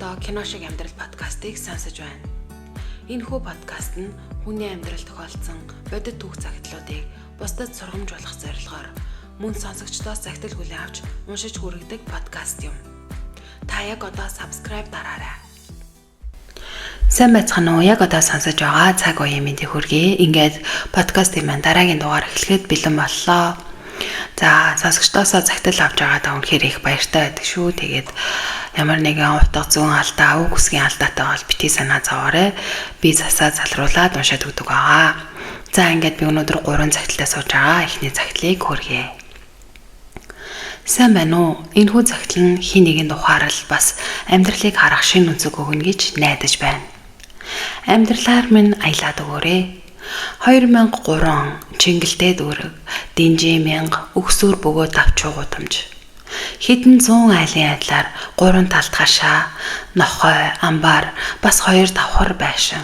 одоо кино шиг амьдрал подкастыг сонсож байна. Энэхүү подкаст нь хүний амьдралд тохиолдсон бодит түүх загтлуудыг бусдад сургамж болох зорилгоор мөн сонсогчдоос загтал хүлээн авч уншиж хүргэдэг подкаст юм. Та яг одоо subscribe дараарай. Сайн байцгаана уу? Яг одоо сонсож байгаа цаг үеийн мэндийг хүргэе. Ингээд подкастын маань дараагийн дугаар эхлэхэд бэлэн боллоо. За, сонсогчдоосоо загтал авч байгаадаа үнэхээр их баяртай байдаг шүү. Тэгээд ямар нэгэн утга зүүн алдаа, үг үсгийн алдаатай бол бити санаа зовоорой. Би засаа залруулад уншаад өгдөг байгаа. За, ингээд би өнөөдөр 3 загталтай сууж байгаа. Эхний загтлыг хүргэе. Сайн байна уу? Энэхүү загтал нь хин нэгэн тухаарал бас амьдралыг харах шин үнцэг өгнө гэж найдаж байна. Амьдралаар минь аялаад өгөөрэй. 2003 Чингэлтэй дүүрэг, Динжи мянга, Өгсүр бөгөөд авч гудамж. Хэдэн 100 айлын айдлаар 3 талд хашаа, нохой, амбар, бас 2 давхар байшин.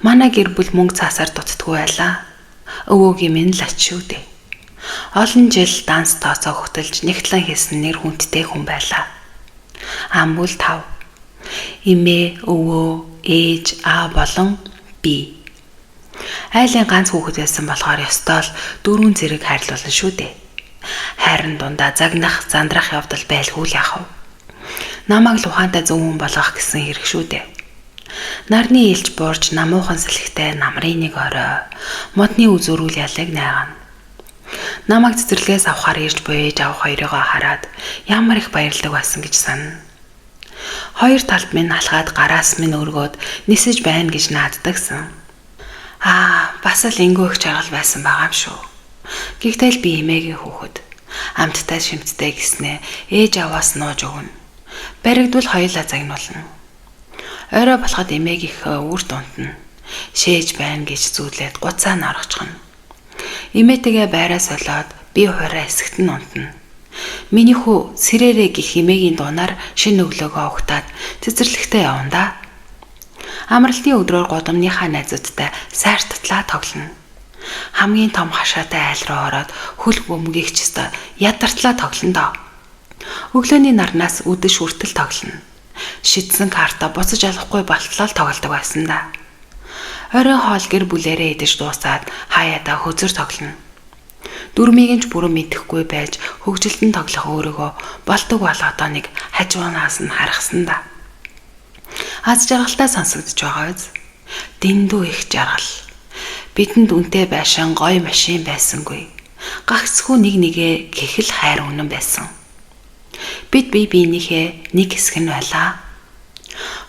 Манай гэр бүл мөнгө цаасаар дутдаггүй байлаа. Өвөөгийн минь лач шүү дээ. Олон жил данс тооцоо хөтөлж нэгтлэн хийсэн нэр хүндтэй хүн байлаа. Ам бүл 5. Эмээ, өвөө, ээж, аав болон би. Айлын ганц хүүхэд байсан болохоор ёстой л 4 зэрэг хайрлуулна шүү дээ. Хайрын дундаа загнах, зандрах явдал байлгүй л яах вэ? Намайг л ухаантай зөв хүн болгох гэсэн хэрэг шүү дээ. Нарны илч буурж намуухан сэлхтэй намрын нэг орой модны үзүүрүүл ялыг найгана. Намайг цэцэрлэгээс авахаар ирж буй ээж аав хоёрыгоо хараад ямар их баярлдаг байсан гэж санана. Хоёр талд минь алхаад гараас минь өргөөд нисэж байна гэж нааддагсан. Бас л энгөөх жаргал байсан байгаа юм шүү. Гэхдээ л би эмээгийн хүүхэд. Амттай шимттэй гэснээ ээж аваас нууж өгнө. Баригдвал хоёулаа загнуулна. Орой болоход эмээгийнхээ үр дундна. Шээж байна гэж зүүлээд гуцаа нарахчихна. Эмээтэйгээ байраа солиод би хуурай эсэгт нь унтна. Миний хүү сэрээрээ гих эмээгийн дуунаар шинэ өглөөгөө угтаад цэцэрлэгтээ явна да. Амралтын өдрөөр гудамныхаа найзуудтай сайр татлаа тоглоно. Хамгийн том хашаатай айл руу ороод хөл бөмбөгийг ч өстө ядартлаа тоглоно доо. Өглөөний нарнаас үдэш үртэл тоглоно. Шидсэн карта буцаж алахгүй болтлоо тоглодог байсан да. Оройн хоол гэр бүлээрээ идэж дуусаад хаяада хөзөр тоглоно. Дөрмийг нь ч бүрэн мэдэхгүй байж хөгжилтөнд тоглох өөрөөгөө болдог болгодоо нэг хажуунаас нь харгасан да. Аз жаргалтай сонсогдож байгаа биз? Дэндүү их жаргал. Бидэнд үнэтэй байшин гоё машин байсангүй. Гагцхүү нэг нэгэ гэхэл хайр үнэн байсан. Бид бие биенийхээ нэг хэсэг нь байлаа.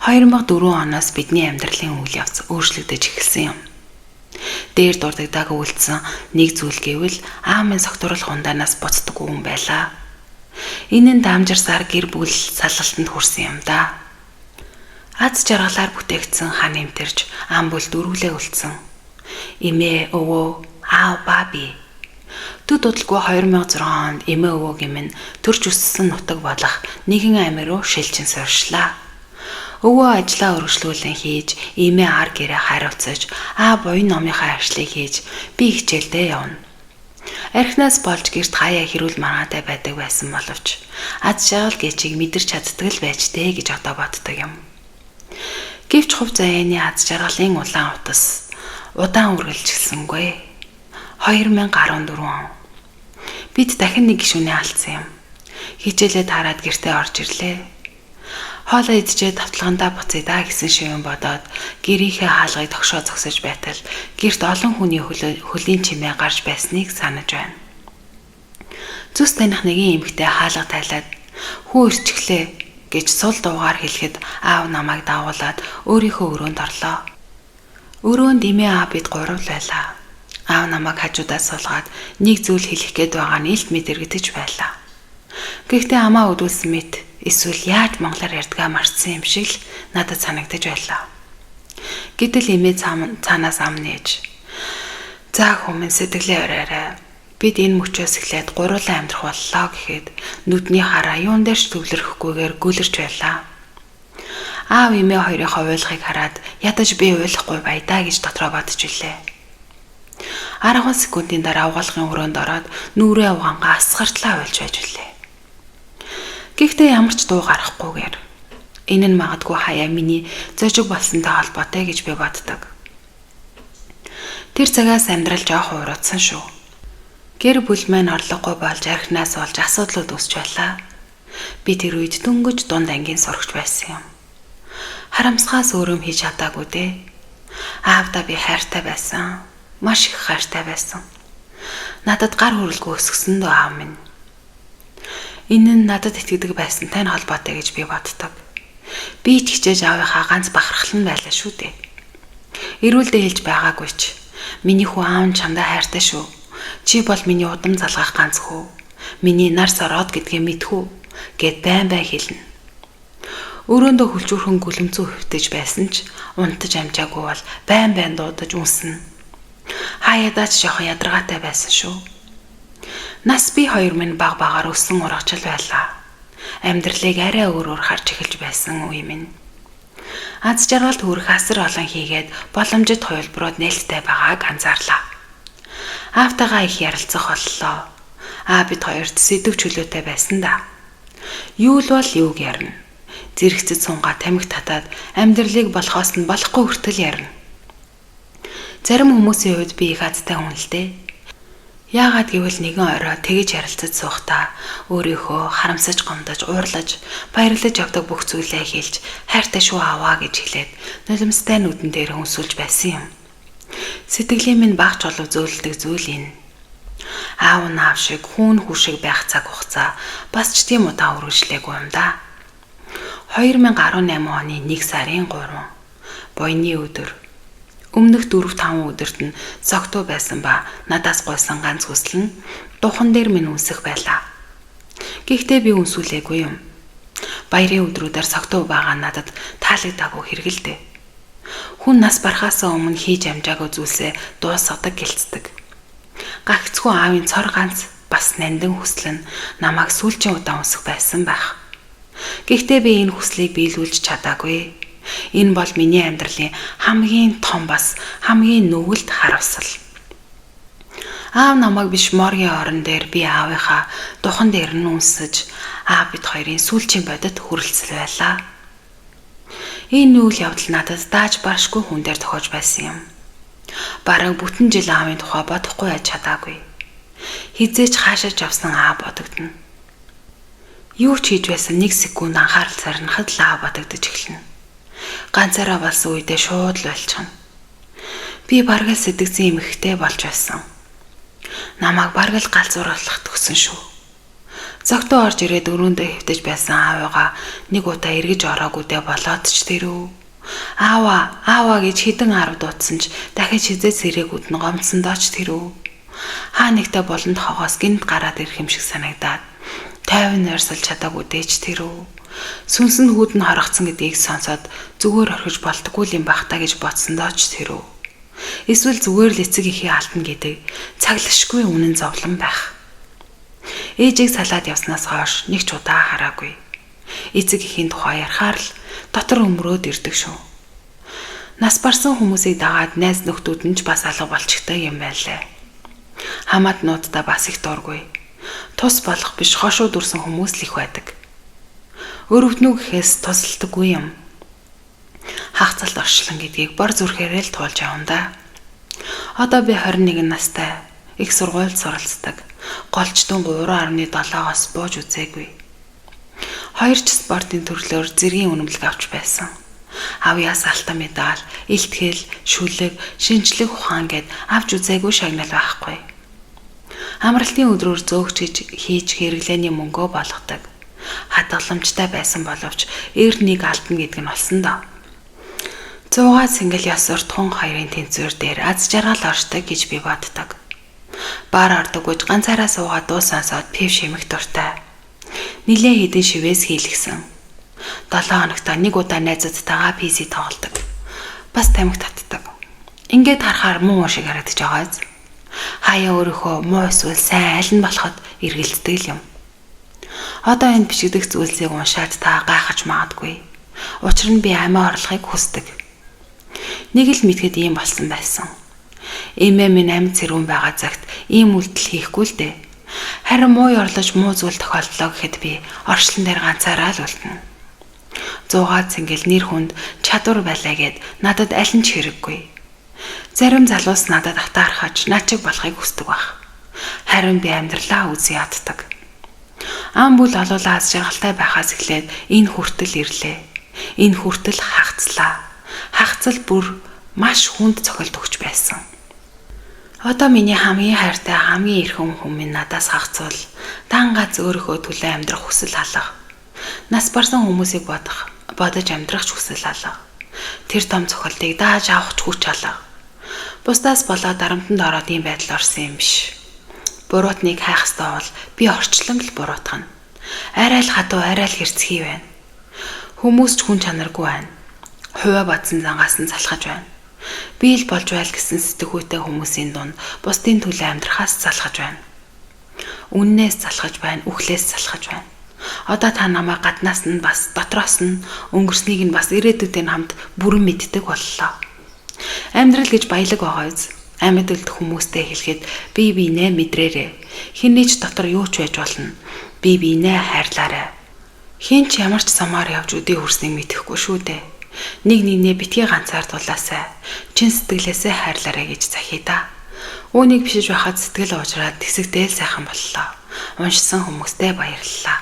2004 оноос бидний амьдралын үйл явц өөрчлөгдөж эхэлсэн юм. Дээр дурдагдааг үйлдсэн нэг зүйл гэвэл аамын согтуурал хундаанаас буцдаггүй юм байлаа. Энэ нь дамжирсаар гэр бүл салгалтанд хүрсэн юм да. Аз жаргалаар бүтээгдсэн хан эмтэрч ам бүл дөрвөлээ үлдсэн. Эмээ, өвөө, аав, баби. Төд удалгүй 2006 онд эмээ өвөөгийн минь төрж өссөн нутаг болох нэгэн амир руу шилжин сууршлаа. Өвөө ажлаа өргөжлүүлэн хийж, эмээ ар гэрээ хариуцаж, аав буян номынхаа ажлыг хийж, би хичээлдээ явна. Архинаас болж гэрт хаяа хэрүүл маргаатай байдаг байсан боловч аз жаргал гэчийг мэдэрч чаддаг л байж дээ гэж одоо боддог юм. Гэвч хувь заяаны аз жаргалын улаан утас удаан үргэлжилсэнгүй. 2014 он. Бид дахин нэг гишүүнээ алдсан юм. Хичээлээ таарад гэртээ орж ирлээ. Хоолоо идчихээ тавталгандаа буцъя да гэсэн шивэн бодоод гэрийнхээ хаалгыг тогшоо зогсож байтал гэрт олон хүний хөлийн чимээ гарч байсныг санаж байна. Зүс таних нэгэн эмэгтэй хаалга тайлаад хүү ирчихлээ гэж сул дуугаар хэлэхэд аав намайг дагуулад өөрийнхөө өрөөнд орлоо. Өрөөнд эмээ аав бид 3 байлаа. Аав намайг хажуудаас суулгаад нэг зүйл хэлэх гээд байгаа нь илт мэдэрэгдэж байлаа. Гэхдээ амаа өдүүлсэн мэт эсвэл яаж монголоор ярьдгаа марцсан юм шиг л надад санагдаж байлаа. Гэтэл эмээ цаанаас ам нээж. За хүмүүс сэтгэлээ оройрой. Бид энэ мөчөөс эхлээд гурлаа амьдрах боллоо гэхэд нүдний хараа юун дээр ч төвлөрөхгүйгээр гүлэрч байлаа. Аав эмээ хоёрын уйлахыг хараад ядаж би уйлахгүй байдаа гэж дотроо бодож илээ. 10 секундын дараа угаалгын өрөөнд ороод нүрээ угаангаа асгартлаа уйлж байж билээ. Гэхдээ ямар ч дуу гарахгүйгээр Энэ нь магадгүй хаяа миний зожиг болсонтой холбоотой гэж би боддог. Тэр цагаас амьдрал жоохон уруудсан шүү. Гэр бүл маань орлогогүй болж архинаас болж асуудлууд үүсч байлаа. Би тэр үед дөнгөж дунд ангийн сурагч байсан юм. Харамсгаас өөрөм хийж чадаагүй дээ. Аавда би хайртай байсан. Маш их хайртай байсан. Надад гар хүрэлгүй өсгсөн дөө аав минь. Энэ нь надад итгэдэг байсантай нь холбоотой гэж би боддог. Би ч хичээж аавынхаа ганц бахархал нь байлаа шүү дээ. Эрүүлдэ хэлж байгаагүй ч миний хүү аав нь чамдаа хайртай шүү. Чи бол миний удам залгах ганц хүү. Миний нар сороод гэдгээ мэдхүү гэд байн хэлнэ. Өрөөндөө хүлчүүрхэн гүлэмцүү хөвтөж байсан ч унтаж амжаагүй бол байн дуудаж үнснэ. Хаяадаа ч жоохон ядаргаатай байсан шүү. Нас би хоёр минь багаар өссөн урагчл байлаа. Амьдралыг арай өөрөөр харж эхэлж байсан үе минь. Аз жаргалд хүрэх асар олон хийгээд боломжит хувилбарууд нээлттэй байгааг анзаарлаа. Аавтайгаа их ярилцах боллоо. Бид хоёрт сэдв чөлөөтэй байсан да. Юу л бол юуг ярина. Зэрэгцэд сунгаа тамхи татаад амьдралыг болохоос нь болохгүй хүртэл ярина. Зарим хүмүүсийн хувьд би их азтай хүн л дээ. Яагаад гэвэл нэгэн орой тэгэж ярилцаж суухдаа өөрийнхөө харамсаж гомдож, уурлаж, баярлаж явдаг бүх зүйлээ хэлж хайртай шүү аваа гэж хэлээд нулимстай нүдэн дээр хүнсүүлж байсан юм. Сэтгэлийн минь багч олов зөөлдөг зүйл энэ. Аав наав шиг хүүн хүү шиг байх цаг хугацаа бас ч тийм удаа үргэлжлээгүй юм да. 2018 оны 1 сарын 3 буйны өдөр. Өмнөх 4-5 өдөрт нь цогтуу байсан ба надаас гойсон ганц хүсэл нь духан дээр минь үнсэх байлаа. Гэхдээ би үнсүүлээгүй юм. Баярын өдрүүдээр цогтуу байгаа надад таалагдаагүй хэрэгэлдэ. Хүн нас барахаас өмнө хийж амжаагүй зүйлсээ дуусгадаг гэлцдэг. Гагцгүй аавын цор ганц бас нандин хүсэл нь намайг сүүлчийн удаа үнсэх байсан байх. Гэхдээ би энэ хүслийг биелүүлж чадаагүй. Энэ бол миний амьдралын хамгийн том бас хамгийн нүгэлт харамсал. Аав намайг биш моргийн орон дээр би аавынхаа духан дээр нь үнсэж бид хоёрын сүүлчийн бодит хүрэлцэл байлаа. Энэ үйл явдал надад дааж баршгүй хүн дээр тохиож байсан юм. Бараг бүтэн жил аавын тухай бодохгүй яж чадаагүй. Хизээч хаашаач явсан аав бодогдно. Юу ч хийж байсан 1 секунд анхаарал сарнахад л аав бодогдож эхэлнэ. Ганцаараа болсон үедээ шууд л болчихно. Би бараг л сэтгцэн эмэгтэй болж байсан. Намайг бараг л галзууруулах төгсөн шүү. Зогтоо орж ирээд өрөөндөө хэвтэж байсан аавыгаа нэг удаа эргэж ороогүй дэ болоод ч тэрүү. Аава гэж хідэн 10 дуудсан ч дахиж хизээ сэрэгүүд нь гомдсондоо ч тэрүү. Хаа нэгтээ болонд хогоос гинт гараад ирэх юм шиг санагдаад 50 нойрсолж чадаагүй дээч тэрүү. Сүнсэн хүүд нь хорогцсон гэдгийг сонсоод зүгээр орхиж болтгүй юм бах та гэж бодсондоо ч тэрүү. Эсвэл зүгээр л эцэг ихий алтна гэдэг цаглашгүй үнэн зовлон байх. Ээжийг салаад явснаас хойш нэг ч удаа хараагүй. Эцэг ихийн тухай ярихаар л дотор өмрөөд ирдэг шүү. Нас барсан хүмүүсийг дагаад найз нөхдүүд нь ч бас алга болчихтой юм байлаа. Хамаад нуудаа бас их дургүй. Тус болох биш хошуу дүрсэн хүмүүс л их байдаг. Өрөвднүү гэхээс тусалдаггүй юм. Хагцалт оршлон гэдгийг бор зүрхээрээ л туулж явна да. Одоо би 21 настай, их сургуульд суралцдаг. Голчтон 3.7-оос бууж үзээгүй. 2 ч спортын төрлөөр зэргийн үнэмлэг авч байсан. Авьяас алтан медаль, илтгэл, шүлэг, шинжлэх ухаан гэд авч үзээгүй шагнал байхгүй. Амралтын өдрөөр зөөгч хийж хэрэглээний мөнгөө болгодог. Хадгаламжтай байсан боловч эр нэг алтна гэдэг нь болсон доо. 100 сэнгэл ясвар тун хоёрын тэнцвэр дээр аз жаргал оршдог гэж би боддог. Бар ордоггүйж ганцаараа суугаад дуу сонсоод пив шимэх дуртай. Нилээ хэдэн шивээс хийлгсэн. 7 хоногт нэг удаа найзуудтайгаа PC тоглодог. Бас тамхи татдаг. Ингээд харахаар муу шиг харагдаж байгааз. Хаяа өөрийнхөө муу эсвэл сайн аль нь болоход эргэлддэг юм. Одоо энэ бичигдэх зүйлсийг уншаад та гайхаж магадгүй. Учир нь би амиа орлохыг хүсдэг. Нэг л мэдхэд ийм болсон байсан. Эмээ минь амьд зэрүүн байгаа цагт ийм үйлдэл хийхгүй л дээ. Харин муу орлож муу зүйл тохиолдлоо гэхэд би орчлон дээр ганцаараа л үлдэнэ. 100 цэнгэл нэр хүнд чадвар байлаа гэд надад аль нь ч хэрэггүй. Зарим залуус надад атаархаж наачиг болохыг хүсдэг байх. Харин би амьдралаа үзий яддаг. Ам бүл олуулаа аз жаргалтай байхаас эхлээд энэ хүртэл ирлээ. Энэ хүртэл хагацлаа. Хагацл бүр маш хүнд цохилт өгч байсан. Одоо миний хамгийн хайртай хамгийн эрхэм хүн минь надаас хагацвал дан гац өөрийнхөө төлөө амьдрах хүсэл алга. Нас барсан хүмүүсийг бодож амьдрах ч хүсэл алга. Тэр том цохилтыг дааж авах ч хүч алга. Бусдаас болоод дарамтанд ороод ийм байдал орсон юм биш. Буруутныг хайх ёстой бол би орчлон л буруутгана. Арай л хатуу, арай л хэрцгий байна. Хүмүүс ч хүн чанаргүй байна. Хуваа бодсон зангаас нь залхаж байна. Би л болж байл гэсэн сэтгүүтэй хүмүүсийн дунд бусдын төлөө амьдрахаас залхаж байна. Үннээс залхаж байна, үхлээс залхаж байна. Одоо та намайг гаднаас нь бас дотроос нь өнгөрснийг нь бас ирээдүйтэй хамт бүрэн мэддэг боллоо. Амьдрал гэж баялаг байгаа биз? Амьд үлдэх хүмүүстэй хэлэхэд би биенээ мэдрээрэй. Хинний ч дотор юу ч байж болно. Би биенээ хайрлаарай. Хин ч ямар ч самаар явж өдөө хүрснийг мэдэхгүй шүү дээ. Нэг нэгнээ битгий ганцаардуулаасай. Чин сэтгэлээсээ хайрлаарай гэж захий да. Үүнийг бишиж байхад сэтгэл уужраад тэсэгдээл сайхан боллоо. Уншсан хүмүүстээ баярлалаа.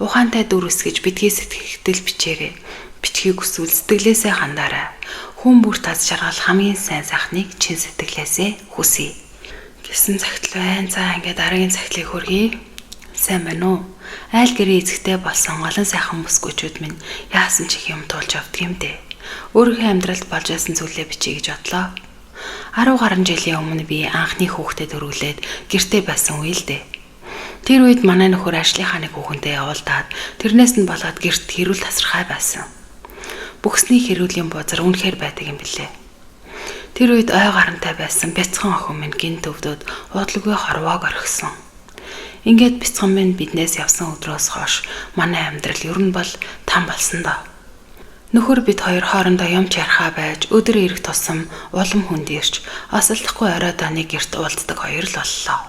Ухаантай дүр үсгэж битгий сэтгэл бичээрэй. Бичгийг хүсвэл сэтгэлээсээ хандаарай. Хүн бүр таз жаргал хамгийн сайн сайхныг чин сэтгэлээсээ хүсье гэсэн цагтл байна. За ингээд дараагийн цагтлыг хөргий. Сайн байна уу? Айл гэрээ эзэгтэй болсон олон сайхан бүсгүүчүүд минь яасан ч их юм туулж авдаг юм дээ. Өөрийнхөө амьдралд болж байсан зүйлээ бичиж гэж бодлоо. 10 гаруй жилийн өмнө би анхны хүүхдэд өргөлээд гэртээ байсан үе л дээ. Тэр үед манай нөхөр ажлынхаа нэг хүүхэнтэй явуулдаад тэрнээс нь болоод гэрт хэрүүл тасархай байсан. Бүхсний хэрүүлийн бузар үнэхээр байдаг юм билээ. Тэр үед ой гарантай байсан бяцхан охин минь гинт өвдөд удалгүй хорвоог орхисон. Ингээд бяцхан минь биднээс явсан өдрөөс хойш манай амьдрал ер нь бол там болсон доо. Нөхөр бид хоёр хоорондоо юмч ярихаа байж өдөр ирэх тусам улам хүнд ирж осолдохгүй оройд нэг гэрт уулздаг хоёр л боллоо.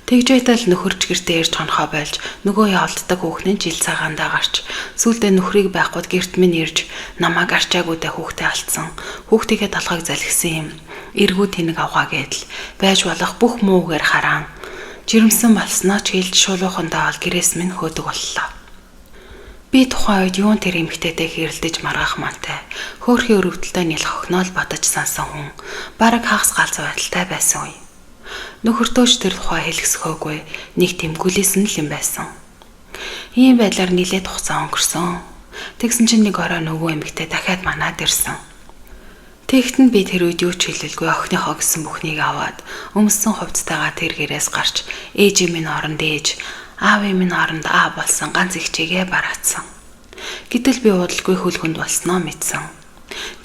Тэгж байтал нөхөрч гэртээ ирж хонхоо болж нөгөө явуулдаг хүүхний жил цагаандаа гарч сүүлдээ нөхрийг байхгүйд гэрт минь ирж намайг арчаагүйдээ хүүхдээ алдсан. Хүүхдийнхээ толгойг залгисан юм. Эргүү тэнэг авгаа гэдэл байж болох бүх муугаар хараан. Жирэмсэн болсноо ч хэлж шулуухандаа ол гэрээс минь хөөдөг боллоо. Би тухайн үед юун тэр эмэгтэйтэй хэрэлдэж маргах мантай. Хөөрхийн өрөвдөлтөй нэлэх охиноо л бодож сансан хүн. Бараг хагас галзуу байдалтай байсан үе. Нөхөртөөч тэр тухай хэлэсхөөгүй нэг тэмгүүлсэн л юм байсан. Ийм байдлаар нилээд хугацаа өнгөрсөн. Тэгсэн чинь нэг орой нөгөө эмэгтэй дахиад манад ирсэн. Тэгтэн би тэр үед юу ч хэлэлгүй охиныхоо гэсэн бүхнийг аваад өмссөн хувцтайгаа тэр гэрээс гарч ээжийн минь оронд ээж, аавын минь оронд аа болсон ганц их чигээ бараацсан. Гэтэл би удалгүй хөлгөнд болсноо мэдсэн.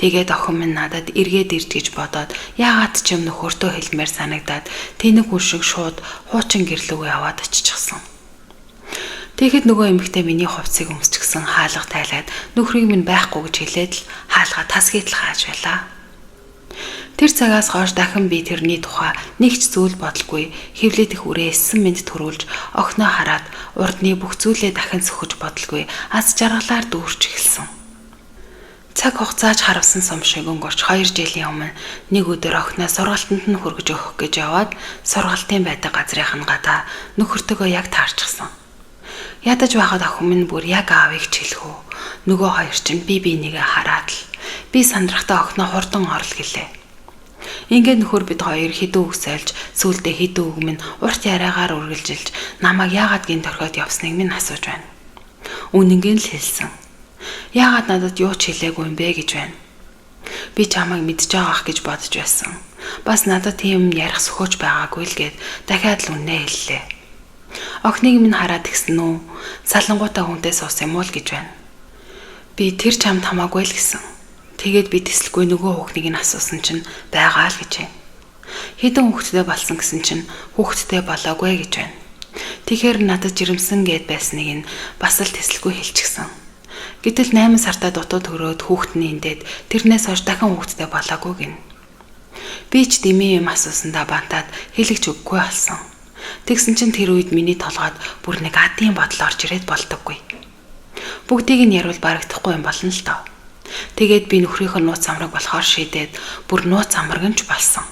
Тэгээд охин минь надад эргээд ирж гэж бодоод яагаад ч юм нөхөртөө хэлмээр санагдаад тэнэг үр шиг шууд хуучин гэрлүүгээ аваад оччихсан. Тэгэхэд нөгөө эмэгтэй миний хувцсыг өмсчихсэн хаалга тайлаад нөхрийг минь байхгүй гэж хэлээд л хаалга тасгийтл хааж байлаа. Тэр цагаас хойш дахин би тэрний тухай нэг ч зүйл бодолгүй хэвлээд их үрээссэн мэд төрүүлж охиноо хараад урдны бүх зүйлээ дахин сөхөж бодолгүй аз жаргалаар дүүрч эхэлсэн. Цаг хугацаач харавсан сум шиг өнгөрч 2 жилийн өмнө нэг өдөр охиноо сургалтанд нь хүргэж өгөх гэж яваад сургалтын байдаг газрынх нь гадаа нөхөртөөгөө яг таарчихсан. Ядаж байхад охин минь бүр яг аавыг ч хэлэхүү. Нөгөө хоёр чинь би нэгэ хараад л би сандрахтаа охиноо хурдан орл гэлээ. Ингээд нөхөр бид хоёр хідүү үгсэлж сүүлдээ хідүү үг минь урт яриагаар үргэлжилж намайг яагаад гин төрхөд явсныг минь асууж байна. Үнэнгийн л хэлсэн. Яагаад надад юу ч хэлээгүй юм бэ гэж байна. Би чамайг мэдж байгаах гэж бодож байсан. Бас надад тийм ярих сөхөж байгаагүй л гээд дахиад л үнэ хэллээ. Охиныг минь хараад гисэн үү? Салангуутай хүнтэй суус юм уу л гэж байна. Би тэр чамд хамаагүй л гэсэн. Тэгээд би тэслэхгүй нөгөө хүүхнийг нь асуусан чинь байгаа л гэж байна. Хэдэн хүүхэдтэй болсон гэсэн чинь хүүхэдтэй болоогүй гэж байна. Тэгэхээр надад жирэмсэн гэд байсныг нь бас л тэслэхгүй хэлчихсэн. Гэтэл 8 сартаа дутуу төрөөд хүүхэд нь эндээд тэрнээс хойш дахин хүүхэдтэй болоогүй гин. Би ч дэмий юм асуусандаа бантаад хэлэгч өгөхгүй болсон. Тэгсэн чинь тэр үед миний толгойд бүр нэг адын бодол орж ирээд болдоггүй. Бүгдийг нь яривал барагдахгүй юм болно л доо. Тэгээд би нөхрийнхөө нууц амраг болохоор шийдээд бүр нууц амрагч болсон.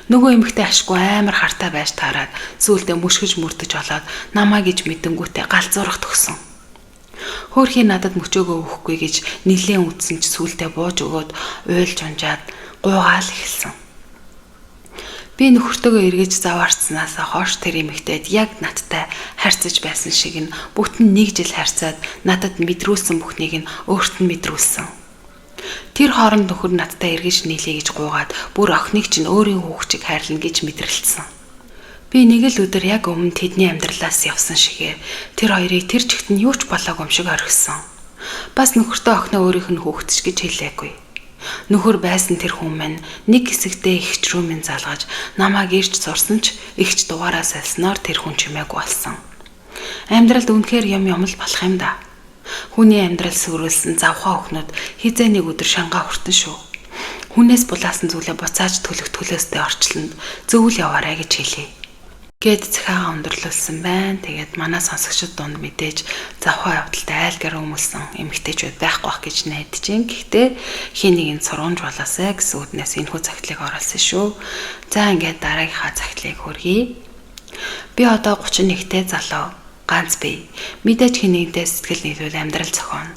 Нөгөө эмэгтэй ашгүй амар хартай байж таарад сүүлдээ мөшгөж мөрдөж олоод намаа гэж мэдэнгүүтээ галзуурах төгсөн. Хөөхий надад мөчөөгөө өгөхгүй гэж нилээн үтсэн ч сүүлдээ бууж өгөөд уйлж унжаад гуйгаал эхэлсэн. Би нөхөртөөгөө эргэж заваарцсанаас хойш тэр эмэгтэйд яг надтай харьцаж байсан шиг нь бүтэн 1 жил харьцаад надад мэдрүүлсэн бүхнийг нь өөрт нь мэдрүүлсэн. Тэр хооронд нөхөр надтай эргэж нийлээ гэж гуйгаад бүр охиныг чинь өөрийн хүүхчиг хайрлана гэж мэдрэлцсэн. Би нэг л өдөр яг өмнө тэдний амьдралаас явсан шигээ тэр хоёрыг тэр чигт нь юу ч болоогүй юм шиг орхисон. Бас нөхөртөө охиноо өөрийнх нь хүүхдч гэж хэлээгүй. Нөхөр байсан тэр хүн маань нэг хэсэгтээ ихч рүү минь залгаж намайг ирж сурсан ч ихч дугаараа салснаар тэр хүн чимээгүй болсон. Амьдралд үнэхээр юм л болох юм да. Хүний амьдрал сүрүүлсэн завхаа өхнөд хизээ нэг өдөр шангаа хүртэн шүү. Хүнээс булаасан зүйлээ буцааж төлөх төлөөстэй орчлонд зөвл яваарай гэж хэлье. Гэт цахиагаа өндөрлүүлсэн байна. Тэгээд манай сонсогчид дунд мэдээж завхаа явдалтай айл гэр өмөлсөн эмэгтэйчүүд байхгүй бах гэж найдаж байна. Гэхдээ хин нэг нь сургамж болоосай гэсэн үднээс энэхүү цагтлыг оруулсан шүү. За ингээд дараагийнхаа цагтлыг хөргье. Би одоо 31-тэй залуу. Ганц бий. Мэдээж хин нэгтэй сэтгэл нийлүүл амьдрал зохионо.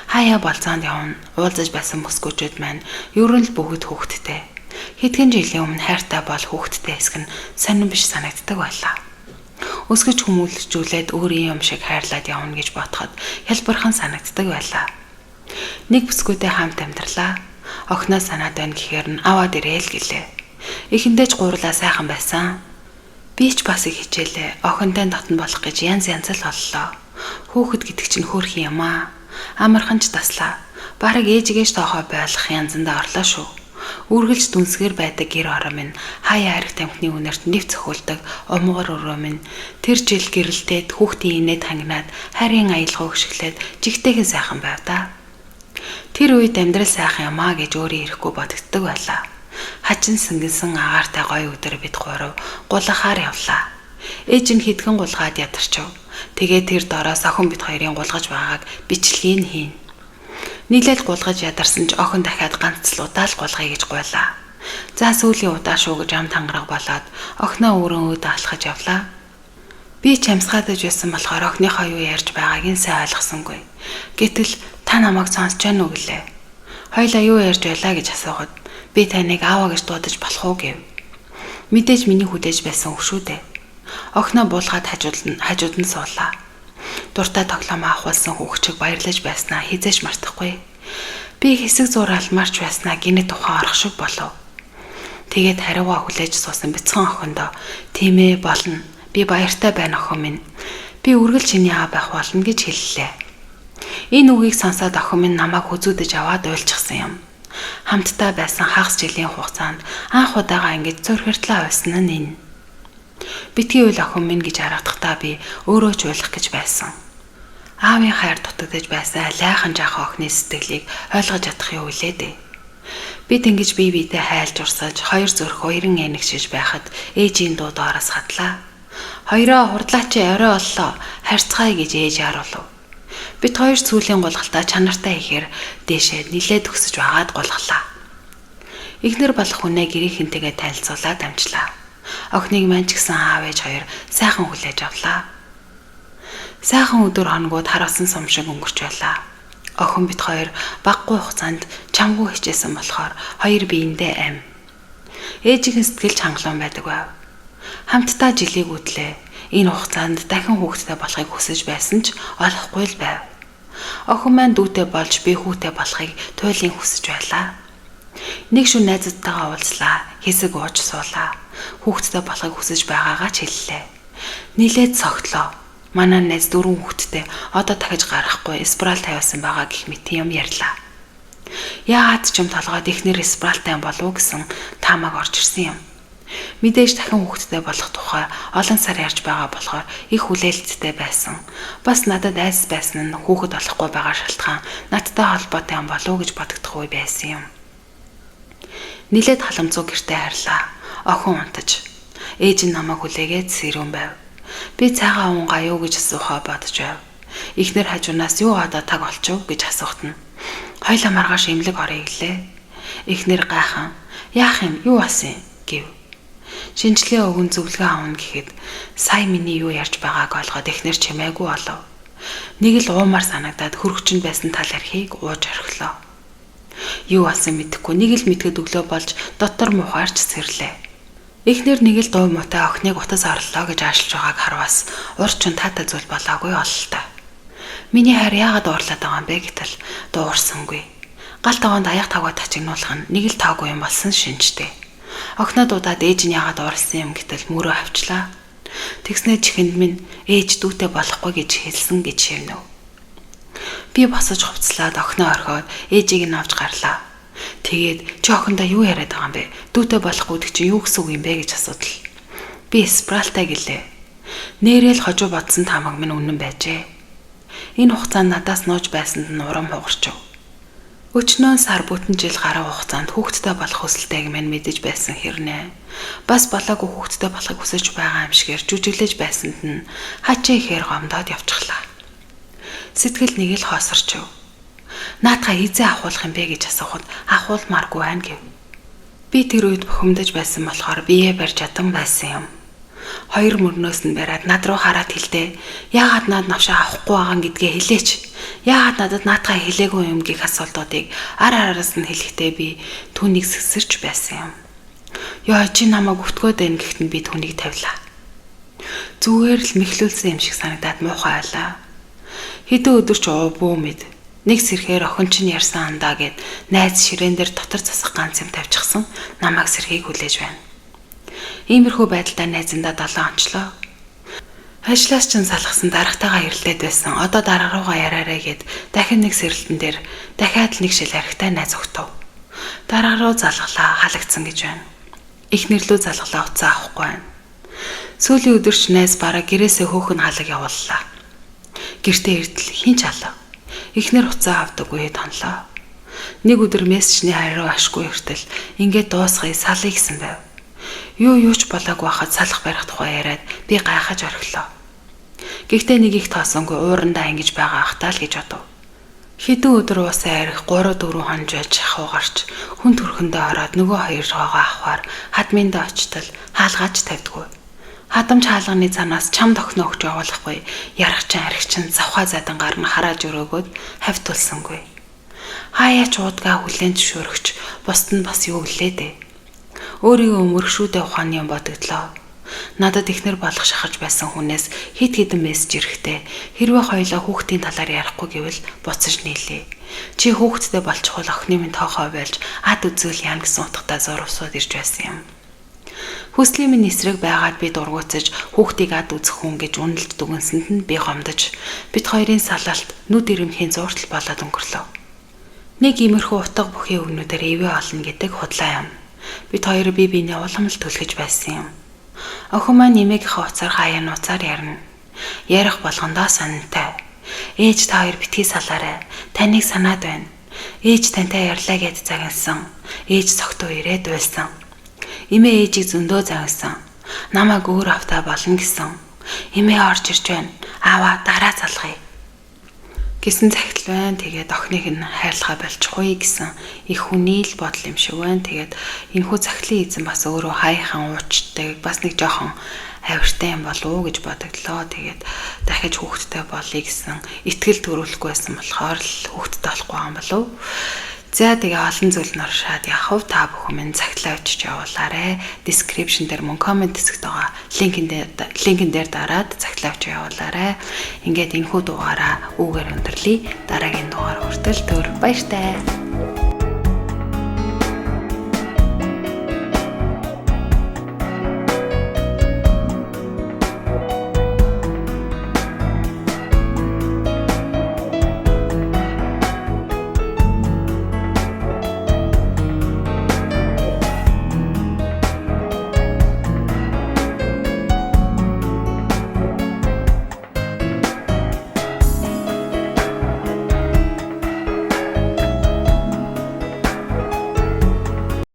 Хаяа болцоонд явна. Уулзаж байсан мөсгөөчүүд маань ер нь л бүгд хүүхэдтэй. Хэдхэн жилийн өмнө хайртай бол хүүхэдтэй хэсэг нь сонирн биш санагддаг байлаа. Өсгөж хүмүүлжүүлээд өөрийн юм шиг хайрлаад явна гэж бодоход хялбархан санагддаг байлаа. Нэг бүсгүйтэй хамт амьдралаа. Охиноо санаад байна гэхээр нь аваад ирээл гэлээ. Эхэндээ ч гурлаа сайхан байсан. Би ч бас их хичээлээ. Охинтой татан болох гэж янз л боллоо. Хүүхэд гэдэг чинь хөөрхөн юм аа. Амархан ч таслаа. Бараг ээжигээш тоохоо байлах янзанда орлоо шүү. Үргэлж дүнсгэр байдаг гэр орон минь хаяа арх тамхины үнэрт нэв цохиулдаг умгар өрөө минь тэр жил гэрэлтээд хүүхдийн инээд хангинаад харийн аялгаа өгшөглээд жигтэйхэн сайхан байв да. Тэр үед амьдрал сайхан юм аа гэж өөрөө ирэхгүй бодогддог байлаа. Хачин сэнгэнсэн агаартай гоё өдөр бид гурав гулгахаар явлаа. Ээж нь хэдхэн гулгаад ядарчв. Тэгээд тэр дороос охин бид хоёрын гулгаж байгааг бичлэгийг хийн. Нийлээд гулгаж ядарсан ч охин дахиад ганц л удаа л гулгая гэж гуйлаа. За сүүлийн удаа шүү гэж ам тангараг болоод охиноо өөрөө өөдөө алхаж явлаа. Би ч амсгаадаж байсан болохоор охиныхоо юу ярьж байгааг нь сайн ойлгосонгүй. Гэтэл та намайг сонсож байна уу гэлээ. Хоёлаа юу ярьж байлаа гэж асуухад би таныг ааваа гэж дуудаж болох уу гэв. Мэдээж миний хүлээж байсан үг шүү дээ. Охиноо буулгаад хажууд нь суулаа. Дуртай тоглоом авахулсан хүүхчиг баярлаж байснаа хизээш мартахгүй. Би хэсэг зураал марч байснаа гинэ тухайн орох шиг болов. Тэгээд хариугаа хүлээж суусан бяцхан охиндоо тийм ээ болно. Би баяртай байна охин минь. Би үргэлж чиний аав байх болно гэж хэллээ. Энэ үгийг сонсоод охин минь намайг хүзүүдэж аваад уйлчихсан юм. Хамтдаа байсан хагас жилийн хугацаанд анх удаага ингэж зөрхөртлөө уйсан нь энэ. Битгий үйл охин минь гэж харагдахдаа би өөрөө ч уйлах гэж байсан. Аавын хайр дутагдж байсан алайхан жаахан охины сэтгэлийг ойлгож чадах юм үлээ дээ. Бид ингэж бие биедээ хайлж урсаж хоёр зүрх хоёрын энэгшиж байхад ээжийн дуу доороос хадлаа. Хоёроо хурдлаач орой боллоо харьцгаая гэж ээж харуулв. Бид хоёр сүүлийн гулгалтаа чанартай ихээр дээшээ нилээд өсөж байгаад гулглаа. Игнэр болох хүнээ гэрийнхэнтэйгээ танилцуулаад амжлаа. Охиныг маань ч гэсэн аав ээж хоёр сайхан хүлээж авлаа. Сайхан өдөр хоногуд харуулсан сум шиг өнгөрч байлаа. Охин бид хоёр баггүй хугацаанд чамгүй хичээсэн болохоор хоёр биендээ ам. Ээжийн сэтгэлж хангалуун байдаг байв. Хамтдаа жилийг үтлээ. Энэ хугацаанд дахин хүүхэдтэй болохыг хүсэж байсан ч олохгүй л байв. Охин маань дүүтэй болж би хүүтэй болохыг туйлын хүсэж байлаа. Нэг шөнө найзуудтайгаа уулзлаа. Хэсэг ууж суулаа. Хүүхэдтэй болохыг хүсэж байгаагаа ч хэллээ. Нилээд цогтлоо. Манай найз 4 хүүхэдтэй одоо дахиж гарахгүй спираль тавиасан байгаа гэх мэт юм ярьлаа. Яагаад ч юм толгойд ихнэр спиральтай болов гэсэн таамаг орж ирсэн юм. Мэдээж дахин хүүхэдтэй болох тухай олон сар ярьж байгаа болохоор их хүлээлттэй байсан. Бас надад айс байсан нь хүүхэд олохгүй байгаа шалтгаан надтай холбоотой юм болов гэж бодогдох үе байсан юм. Нилээд халамцуу гэртээ харлаа. Охин унтаж. Ээж нь намайг хүлээгээд сэрүүн байв. Би цагаан унгаа юу гэж асуухаа бодож байв. Эхнэр хажуунаас юу одоо таг болчихв гэж асуухтана. Хоёлаа маргааш эмнэлэг орё гэлээ. Эхнэр гайхан яах юм юу басан гэв. Шинжлэгээ өгөн зөвлөгөө авна гэхэд сая миний юу ярьж байгааг ойлгоод эхнэр чимээгүй болов. Нэг л уумар санагдаад хөргөчөнд байсан тал архийг ууж орхилоо. Юу болсон мэдэхгүй нэг л мэдгэд өглөө болж дотор мухаарч сэрлээ. Эхнэр нэг л дуу муутай охиныг утас орлоо гэж аашлж байгааг харвас урчин таатай зүйл болоогүй ололтой. Миний хайр яагаад уурлаад байгаа юм бэ гэтэл дуурсангүй. Гал тогоонд аяг тавгаа тачигнуулах нь нэг л таагүй юм болсон шинжтэй. Охиноо дуудаад ээж нь яагаад уурсан юм гэтэл мөрөө авчлаа. Тэгснээ чихэнд минь ээж дүүтэй болохгүй гэж хэлсэн гэж шивнэв. Би босож хувцлаад охиноо орхиод ээжийг нь авч гарлаа. Тэгээд чи охиндоо юу яриад байгаа юм бэ? Дүүтэй болохгүй гэдэг чинь юу гэсэн үг юм бэ гэж асуудал. Би спралтай гэлээ. Нэрэл хожуу бодсон тамаг минь үнэн байжээ. Энэ хугацаанд надаас нууж байсанд нь урам хугарчв. Өчнөө сар бүтэн жил гараа хугацаанд хүүхэдтэй болох хүсэлтэйг минь мэдэж байсан хэрнээ. Бас болоогүй хүүхэдтэй болохыг хүсэж байгаа юм шигээр жүжиглэж байсанд нь хачаа ихээр гомдоод явчихлаа. Сэтгэл нэг л хоосорчв. Наатаа эзээ ахуулах юм бэ гэж асуухад ахуулмааргүй байна гэв. Би тэр үед бухимдаж байсан болохоор бие барьж чадсан байсан юм. Хоёр мөрнөөс нь бариад над руу хараад хэлдэ. Яагаад над навшаа авахгүй байгаа гэдгээ хэлээч. Яагаад надад наатаа хэлээгүй юм гэх асуултуудыг араас нь хэлэхдээ би түүнийг сэсэрч байсан юм. Яа чи намайг өвтгөөд байна гэхэд би түүнийг тавилаа. Зүгээр л мэхлүүлсэн юм шиг санагдаад муухай байлаа. Хэдэн өдөр ч бүү мэд. Нэг сэрхээр охин чинь ярьсан андаа гэд найз ширээн дээр дотор засах ганц юм тавьчихсан намайг сэрхийг хүлээж байна. Иймэрхүү байдалтай найзандаа 7 онцлоо. Ажлаас ч салгасан дарагтайгаа ирлээд байсан. Одоо дараа руугаа яраарэ гэд дахин нэг сэрэлтэн дээр дахиад нэг шил архитай найз өгтөв. Дараа руу залглаа халагдсан гэж байна. Эхнэрлүү залглаа уцаа авахгүй байна. Сүүлийн өдөрч найз бараг гэрээсээ хөөхн халаг явууллаа. Гэртээ ирдэл хин ч алав. Эхнэр уцаа авдаг үе тонлоо. Нэг өдөр мессежний хариу ашгүй иртэл ингээд дуусгая салъя гэсэн байв. Юу ч болоогүй хахад салах барих тухай яриад би гайхаж орхилоо. Гэхдээ нэг их тоосонгүй уурандаа ингэж байгаа ахтаа л гэж бодов. Хэдэн өдөр уусаа арих 3-4 хонж байж хавгарч хүн төрхөндөө ороод нөгөө хоёр тоогоо авахаар хадминдаа очтол хаалгаач тавьдгүй. Хадамж хаалганы цанаас чам тохноо өгч явуулахгүй ярахчин архичин завхаа задангаар нь харааж өрөөгөөд хавь тулсангүй. Хаяач уудгаа хүлэн зөвшөөрөгч бусд нь бас юу гэлээ дээ. Өөрийгөө өмөргшүүдээ ухааны юм бодогдлоо. Надад ихнэр болох шахаж байсан хүнээс хит хитэн мессеж ирэхдээ хэрвээ хоёлаа хүүхдийн талаар ярихгүй гэвэл буцаж нийлээ. Чи хүүхдтэй болчихвол охины минь тоохоо байлж ад үзэл яана гэсэн утгатай зурвсууд ирж байсан юм. Хүслийн минь эсрэг байгаад би дургуутсаж хүүхдийг ад үзэх хүн гэж үнэлж дүгнсэнд нь би гомдож бид хоёрын салалт нүд ирэмхийн зууртал болоод өнгөрлөө. Нэг иймэрхүү утга бүхий өгнүүдээр ивэ олно гэдэг худлаа юм. Бид хоёр бие биенээ уламжлалт түлхэж байсан юм. Охин маань нэмэгийнхээ уцаар хаяа нуцаар ярина. Ярих болгондоо сонинтай. Ээж та хоёр битгий салаарай. Таныг санаад байна. Ээж тантай ярьлаа гэд загнасан. Ээж цогтөө ирээд байсан. Эмээ ээжийг зөндөө загнасан. Намайг өөр автаа болно гэсэн. Эмээ орж ирж байна. Аава дараа залгая гэсэн цагтл байна. Тэгээд охиныг нь хайрлахаа болчихгүй гэсэн их хүний л бодол юм шиг байна. Тэгээд энэхүү цагтлын эзэн бас өөрөө хаяхан уучтай бас нэг жоохон авиртай юм болов уу гэж бодогдлоо. Тэгээд дахиж хүүхэдтэй болъё гэсэн итгэл төрүүлэхгүй байсан болохоор л хүүхэдтэй болохгүй юм болов. За тэгээ олон зүйл нь оршаад явах та бүхэн минь цагтлаа өчөж явуулаарэ. Description дээр мөн comment хэсэгт байгаа линкэн дээр дараад цагтлаа өчөж явуулаарэ. Ингээд энэхүү дугаараа үүгээр өндөрлөе. Дараагийн дугаар хүртэл баяртай.